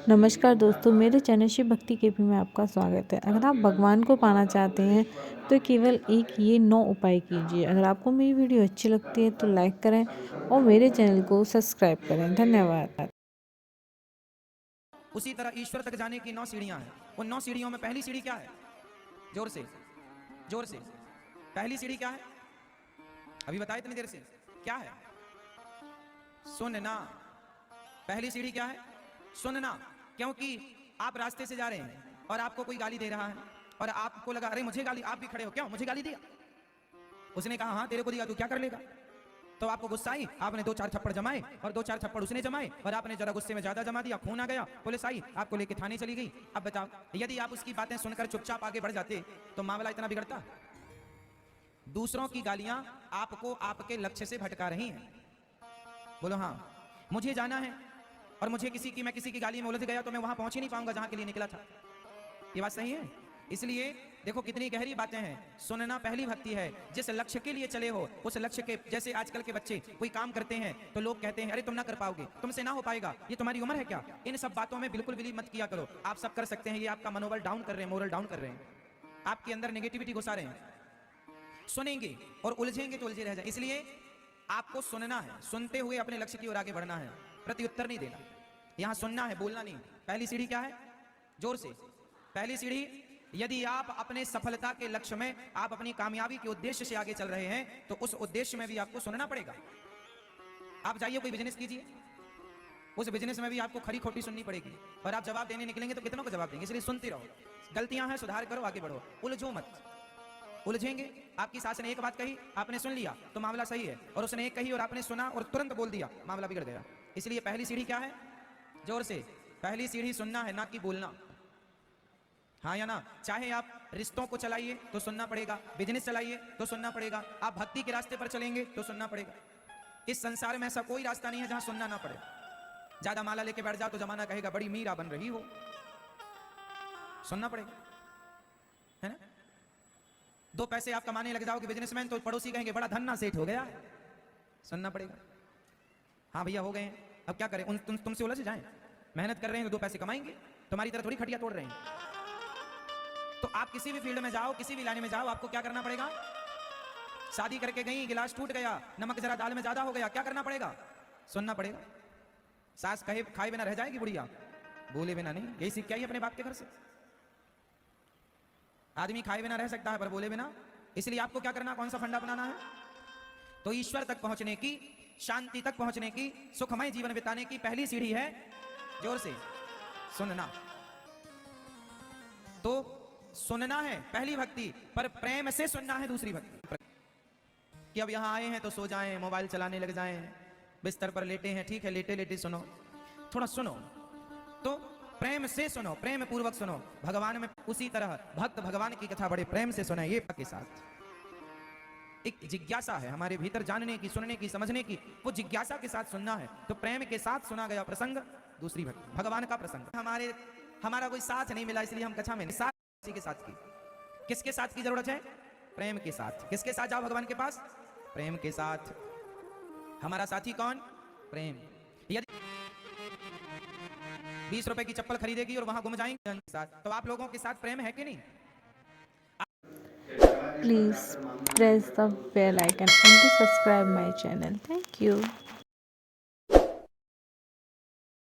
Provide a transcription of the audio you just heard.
नमस्कार दोस्तों, मेरे चैनल शिव भक्ति के भी में आपका स्वागत है। अगर आप भगवान को पाना चाहते हैं तो केवल एक ये 9 उपाय कीजिए। अगर आपको मेरी वीडियो अच्छी लगती है तो लाइक करें और मेरे चैनल को सब्सक्राइब करें। धन्यवाद। उसी तरह ईश्वर तक जाने की 9 सीढ़ियां हैं। उन 9 सीढ़ियों में पहली सीढ़ी क्या है? जोर से, जोर से। पहली सीढ़ी क्या है? अभी बताए इतनी देर से। क्या है? सुनना। पहली सीढ़ी क्या है? सुनना। क्योंकि आप रास्ते से जा रहे हैं और आपको कोई गाली दे रहा है और आपको लगा अरे मुझे गाली, आप भी खड़े हो, क्यों मुझे गाली दिया? उसने कहा हाँ तेरे को दिया, तू क्या कर लेगा? तो आपको गुस्सा आई, आपने 2-4 थप्पड़ जमाए और 2-4 थप्पड़ उसने जमाए और आपने जरा गुस्से में ज्यादा जमा दिया, खून आ गया, पुलिस आई, आपको लेके थाने चली गई। अब बताओ, यदि आप उसकी बातें सुनकर चुपचाप आगे बढ़ जाते तो मामला इतना बिगड़ता? दूसरों की गालियां आपको आपके लक्ष्य से भटका रही हैं। बोलो हाँ। मुझे जाना है और मैं किसी की गाली में उलझ गया तो मैं वहां पहुंच ही नहीं पाऊंगा जहां के लिए निकला था। ये बात सही है? इसलिए देखो कितनी गहरी बातें हैं। सुनना पहली भक्ति है। जिस लक्ष्य के लिए चले हो उस लक्ष्य के, जैसे आजकल के बच्चे कोई काम करते हैं तो लोग कहते हैं अरे तुम ना कर पाओगे, तुमसे ना हो पाएगा, ये तुम्हारी उम्र है क्या? इन सब बातों में बिल्कुल बिलीव मत किया करो। आप सब कर सकते हैं, ये आपका मनोबल डाउन कर रहे हैं, मोरल डाउन कर रहे हैं, आपके अंदर नेगेटिविटी घुसा रहे हैं। सुनेंगे और उलझेंगे तो उलझे रह जाए। इसलिए आपको सुनना है, सुनते हुए अपने लक्ष्य की ओर आगे बढ़ना है, प्रत्युत्तर नहीं देना। यहां सुनना है, बोलना नहीं। पहली सीढ़ी क्या है? जोर से। पहली सीढ़ी, यदि आप अपने सफलता के लक्ष्य में, आप अपनी कामयाबी के उद्देश्य से आगे चल रहे हैं तो उस उद्देश्य में भी आपको सुनना पड़ेगा। आप जाइए कोई बिजनेस कीजिए, उस बिजनेस में भी आपको खरी खोटी सुननी पड़ेगी और आप जवाब देने निकलेंगे तो कितनों को जवाब देंगे। इसलिए सुनते रहो, गलतियां हैं सुधार करो, आगे बढ़ो, उलझो मत। उलझेंगे, आपकी सास ने एक बात कही, आपने सुन लिया तो मामला सही है, और उसने एक कही और आपने सुना और तुरंत बोल दिया, मामला बिगड़ गया। इसलिए पहली सीढ़ी क्या है? जोर से। पहली सीढ़ी सुनना है, ना कि बोलना। हाँ या ना? चाहे आप रिश्तों को चलाइए तो सुनना पड़ेगा, बिजनेस चलाइए तो सुनना पड़ेगा, आप भक्ति के रास्ते पर चलेंगे तो सुनना पड़ेगा। इस संसार में ऐसा कोई रास्ता नहीं है जहां सुनना ना पड़े। ज्यादा माला लेके बैठ जाओ तो जमाना कहेगा बड़ी मीरा बन रही हो। सुनना पड़ेगा, है ना? 2 पैसे आप कमाने लग जाओगे बिजनेसमैन तो पड़ोसी कहेंगे बड़ा धन्ना सेठ हो गया। सुनना पड़ेगा। हाँ भैया हो गए हैं, अब क्या करें, तुमसे उलझ जाएं? मेहनत कर रहे हैं तो 2 पैसे कमाएंगे, तुम्हारी तरह थोड़ी खटिया तोड़ रहे हैं। तो आप किसी भी फील्ड में जाओ, किसी भी लाइन में जाओ, आपको क्या करना पड़ेगा? शादी करके गई, गिलास टूट गया, नमक जरा दाल में ज्यादा हो गया, क्या करना पड़ेगा? सुनना पड़ेगा। सास कहे खाए बिना रह जाएगी बुढ़िया, बोले बिना नहीं। यही सीख के आई अपने बाप के घर से। आदमी खाए बिना रह सकता है पर बोले बिना। इसलिए आपको क्या करना, कौन सा फंडा अपनाना है? तो ईश्वर तक पहुंचने की, शांति तक पहुंचने की, सुखमय जीवन बिताने की पहली सीढ़ी है जोर से सुनना। तो सुनना है पहली भक्ति, पर प्रेम से सुनना है दूसरी भक्ति। कि अब यहां आए हैं तो सो जाएं, मोबाइल चलाने लग जाएं, बिस्तर पर लेटे हैं, ठीक है लेटे लेटे सुनो, थोड़ा सुनो तो प्रेम से सुनो, प्रेम पूर्वक सुनो। भगवान में उसी तरह भक्त भगवान की कथा बड़े प्रेम से सुने। ये के साथ एक जिज्ञासा है हमारे भीतर, जानने की, सुनने की, समझने की, वो जिज्ञासा के साथ सुनना है। तो प्रेम के साथ सुना गया प्रसंग दूसरी भक्ति, भगवान का प्रसंग। हमारा कोई साथ नहीं मिला इसलिए हम कथा में नहीं, के साथ की। किसके साथ की जरूरत है? प्रेम के साथ। किसके साथ जाओ भगवान के पास? प्रेम के साथ। हमारा साथी कौन? प्रेम। यदि 20 रुपए की चप्पल खरीदेगी और वहां घूम जाएंगे साथ, तो आप लोगों के साथ प्रेम है कि नहीं? Please press the bell icon and to subscribe my channel. Thank you.